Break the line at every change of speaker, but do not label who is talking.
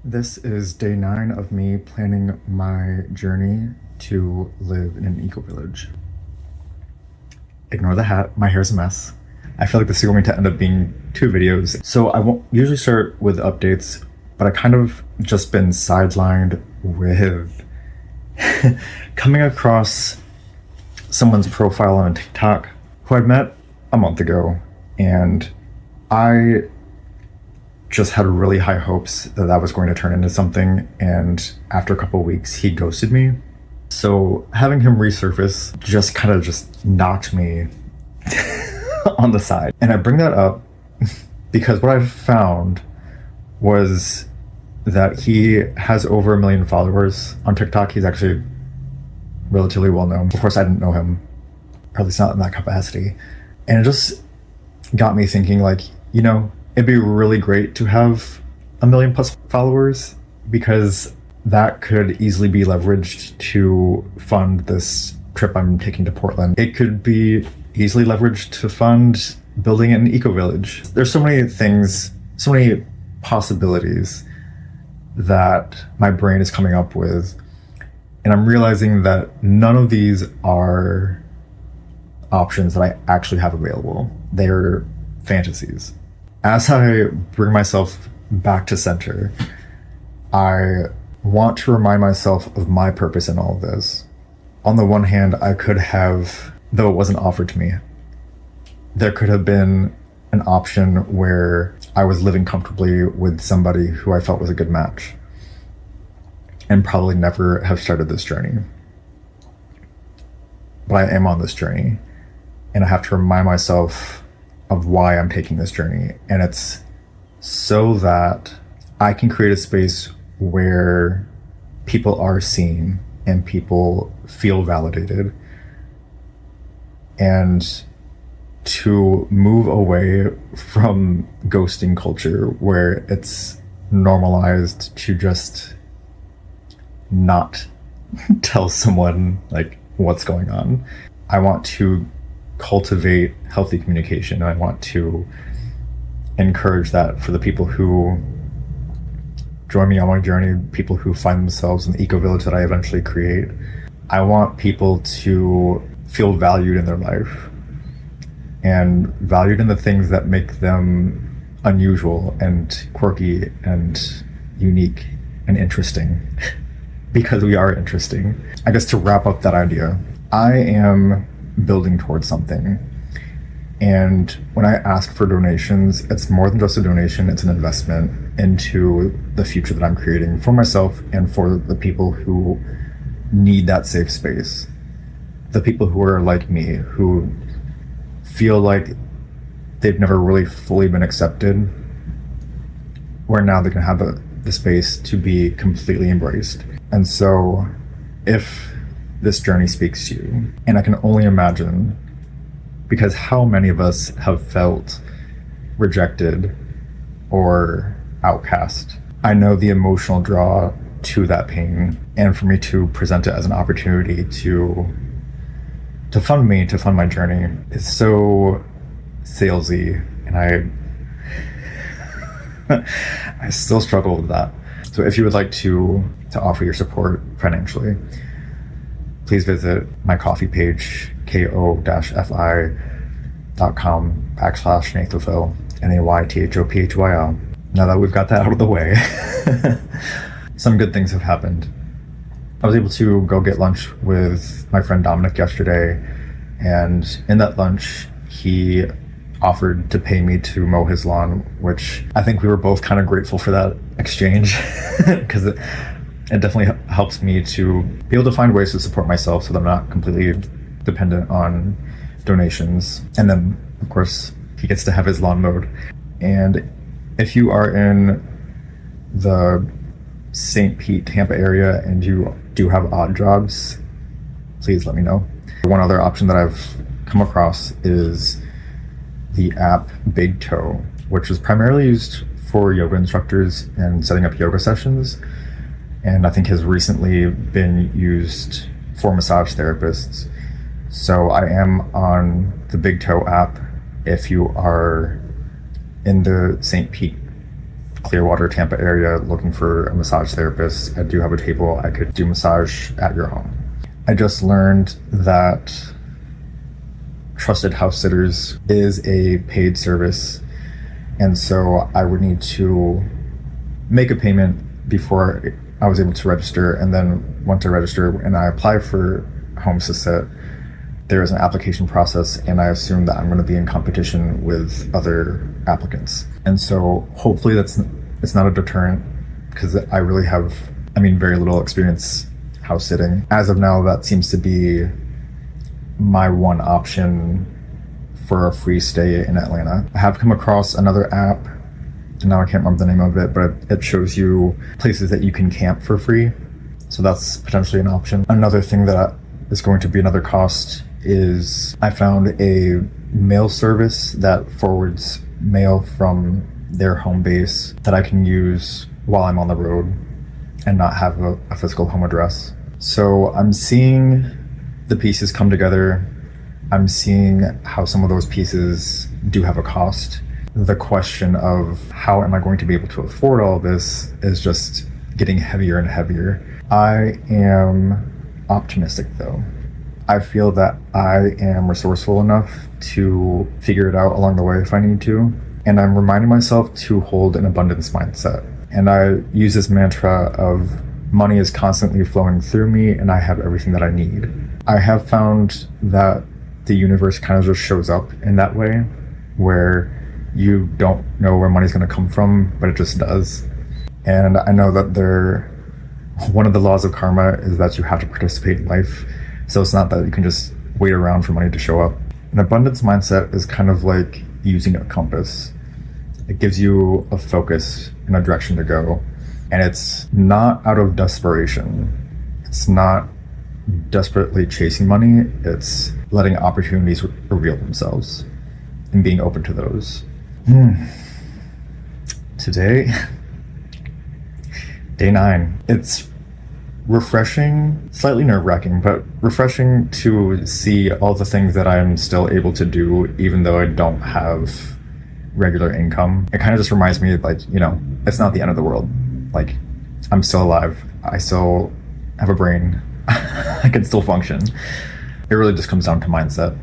This is day 9 of me planning my journey to live in an eco-village. Ignore the hat, my hair's a mess. I feel like this is going to end up being 2 videos. So I won't usually start with updates, but I kind of just been sidelined with coming across someone's profile on TikTok who I'd met a month ago, and I just had really high hopes that that was going to turn into something, and after a couple of weeks he ghosted me. So having him resurface just kind of just knocked me on the side. And I bring that up because what I found was that he has over 1 million followers on TikTok. He's actually relatively well known. Of course I didn't know him, or at least not in that capacity. And it just got me thinking, like, it'd be really great to have 1 million plus followers, because that could easily be leveraged to fund this trip I'm taking to Portland. It could be easily leveraged to fund building an eco-village. There's so many things, so many possibilities that my brain is coming up with, and I'm realizing that none of these are options that I actually have available. They're fantasies. As I bring myself back to center, I want to remind myself of my purpose in all of this. On the one hand, I could have, though it wasn't offered to me, there could have been an option where I was living comfortably with somebody who I felt was a good match, and probably never have started this journey. But I am on this journey, and I have to remind myself of why I'm taking this journey. And it's so that I can create a space where people are seen and people feel validated, and to move away from ghosting culture, where it's normalized to just not tell someone like what's going on. I want to cultivate healthy communication. I want to encourage that for the people who join me on my journey, people who find themselves in the eco-village that I eventually create. I want people to feel valued in their life, and valued in the things that make them unusual and quirky and unique and interesting, because we are interesting. I guess to wrap up that idea, I am building towards something. And when I ask for donations, it's more than just a donation, it's an investment into the future that I'm creating for myself and for the people who need that safe space. The people who are like me, who feel like they've never really fully been accepted, where now they can have the space to be completely embraced. And so if this journey speaks to you, and I can only imagine, because how many of us have felt rejected or outcast? I know the emotional draw to that pain, and for me to present it as an opportunity to fund me, to fund my journey, is so salesy, and I still struggle with that. So if you would like to offer your support financially, please visit my Ko-fi page, ko-fi.com/Nathophil, Naythophyl. Now that we've got that out of the way, some good things have happened. I was able to go get lunch with my friend Dominic yesterday, and in that lunch, he offered to pay me to mow his lawn, which I think we were both kind of grateful for that exchange, because it definitely helps me to be able to find ways to support myself so that I'm not completely dependent on donations. And then, of course, he gets to have his lawn mowed. And if you are in the St. Pete, Tampa area and you do have odd jobs, please let me know. One other option that I've come across is the app Big Toe, which is primarily used for yoga instructors and setting up yoga sessions, and I think has recently been used for massage therapists. So I am on the Big Toe app if you are in the St. Pete Clearwater, Tampa area looking for a massage therapist. I do have a table. I could do massage at your home. I just learned that Trusted House Sitters is a paid service, and so I would need to make a payment before I was able to register. And then once I register and I apply for homes to sit, there is an application process, and I assume that I'm going to be in competition with other applicants. And so hopefully it's not a deterrent, because I really have, very little experience house sitting. As of now, that seems to be my one option for a free stay in Atlanta. I have come across another app, and now I can't remember the name of it, but it shows you places that you can camp for free. So that's potentially an option. Another thing that is going to be another cost is I found a mail service that forwards mail from their home base that I can use while I'm on the road and not have a physical home address. So I'm seeing the pieces come together. I'm seeing how some of those pieces do have a cost. The question of how am I going to be able to afford all this is just getting heavier and heavier. I am optimistic though. I feel that I am resourceful enough to figure it out along the way if I need to. And I'm reminding myself to hold an abundance mindset. And I use this mantra of money is constantly flowing through me and I have everything that I need. I have found that the universe kind of just shows up in that way, where you don't know where money's going to come from, but it just does. And I know that one of the laws of karma is that you have to participate in life. So it's not that you can just wait around for money to show up. An abundance mindset is kind of like using a compass. It gives you a focus and a direction to go. And it's not out of desperation. It's not desperately chasing money. It's letting opportunities reveal themselves and being open to those. Today, day 9. It's refreshing, slightly nerve-wracking, but refreshing to see all the things that I'm still able to do even though I don't have regular income. It kind of just reminds me, it's not the end of the world. I'm still alive. I still have a brain. I can still function. It really just comes down to mindset.